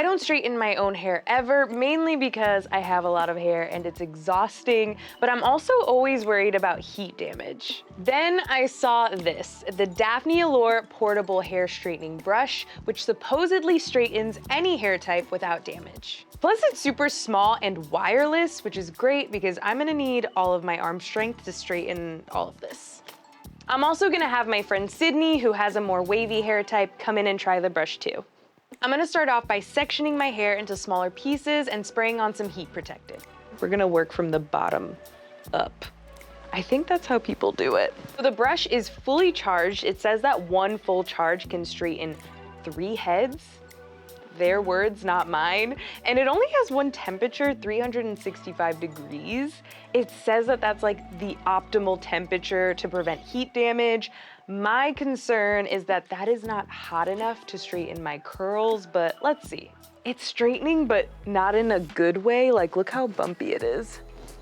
don't straighten my own hair ever, mainly because I have a lot of hair and it's exhausting, but I'm also always worried about heat damage. Then I saw this, the Dafni Allure portable hair straightening brush, which supposedly straightens any hair type without damage. Plus it's super small and wireless, which is great because I'm gonna need all of my arm strength to straighten all of this. I'm also gonna have my friend Sydney, who has a more wavy hair type, come in and try the brush too. I'm gonna start off by sectioning my hair into smaller pieces and spraying on some heat protectant. We're gonna work from the bottom up. I think that's how people do it. So the brush is fully charged. It says that one full charge can straighten 3 heads. Their words, not mine. And it only has one temperature, 365 degrees. It says that that's like the optimal temperature to prevent heat damage. My concern is that that is not hot enough to straighten my curls, but let's see. It's straightening, but not in a good way. Like, look how bumpy it is.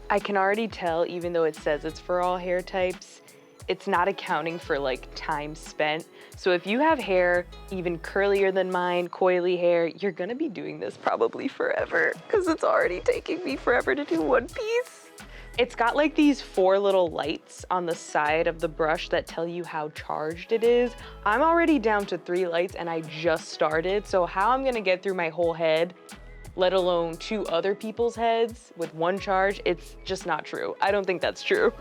I can already tell, even though it says it's for all hair types, it's not accounting for like time spent. So if you have hair even curlier than mine, coily hair, you're gonna be doing this probably forever because it's already taking me forever to do one piece. It's got like these 4 little lights on the side of the brush that tell you how charged it is. I'm already down to 3 lights and I just started. So how I'm gonna get through my whole head, let alone 2 other people's heads with 1 charge, it's just not true. I don't think that's true.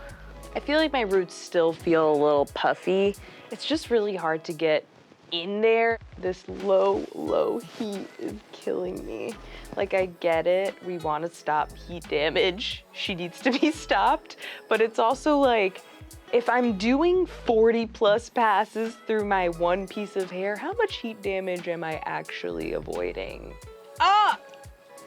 I feel like my roots still feel a little puffy. It's just really hard to get in there. This low heat is killing me. Like, I get it, we want to stop heat damage. She needs to be stopped, but it's also like, if I'm doing 40+ passes through my 1 piece of hair, how much heat damage am I actually avoiding? Ah!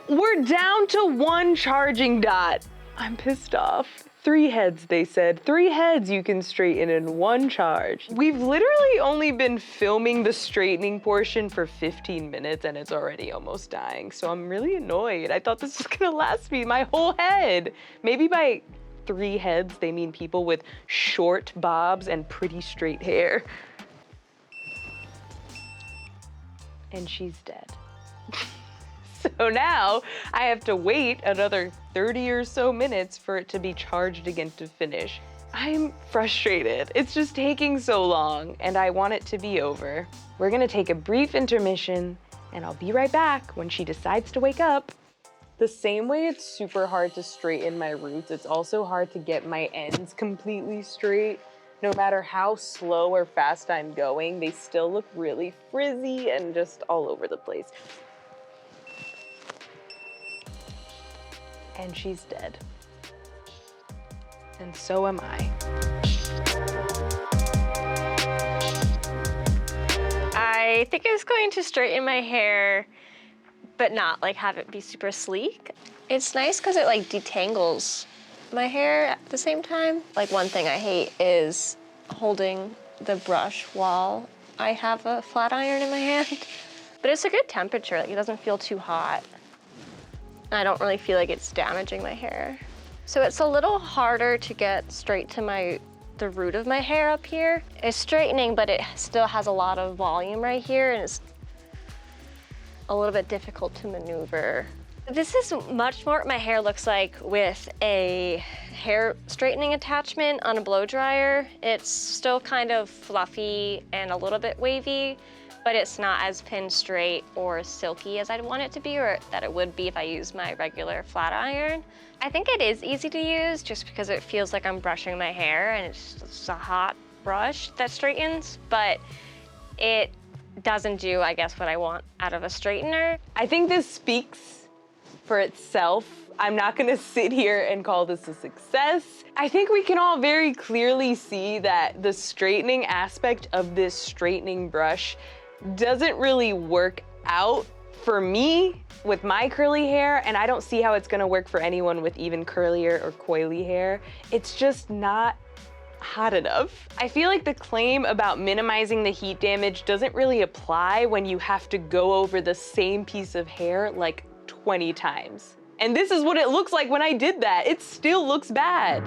We're down to 1 charging dot. I'm pissed off. 3 heads, they said. 3 heads you can straighten in 1 charge. We've literally only been filming the straightening portion for 15 minutes and it's already almost dying. So I'm really annoyed. I thought this was gonna last me my whole head. Maybe by 3 heads, they mean people with short bobs and pretty straight hair. And she's dead. So now I have to wait another 30 or so minutes for it to be charged again to finish. I'm frustrated. It's just taking so long and I want it to be over. We're gonna take a brief intermission and I'll be right back when she decides to wake up. The same way it's super hard to straighten my roots, it's also hard to get my ends completely straight. No matter how slow or fast I'm going, they still look really frizzy and just all over the place. And she's dead. And so am I. I think I was going to straighten my hair, but not like have it be super sleek. It's nice because it like detangles my hair at the same time. Like, one thing I hate is holding the brush while I have a flat iron in my hand. But it's a good temperature, like it doesn't feel too hot. I don't really feel like it's damaging my hair. So it's a little harder to get straight to the root of my hair up here. It's straightening, but it still has a lot of volume right here, and it's a little bit difficult to maneuver. This is much more what my hair looks like with a hair straightening attachment on a blow dryer. It's still kind of fluffy and a little bit wavy, but it's not as pin straight or silky as I'd want it to be, or that it would be if I used my regular flat iron. I think it is easy to use just because it feels like I'm brushing my hair and it's just a hot brush that straightens, but it doesn't do, I guess, what I want out of a straightener. I think this speaks for itself. I'm not gonna sit here and call this a success. I think we can all very clearly see that the straightening aspect of this straightening brush doesn't really work out for me with my curly hair, and I don't see how it's gonna work for anyone with even curlier or coily hair. It's just not hot enough. I feel like the claim about minimizing the heat damage doesn't really apply when you have to go over the same piece of hair like 20 times. And this is what it looks like when I did that. It still looks bad.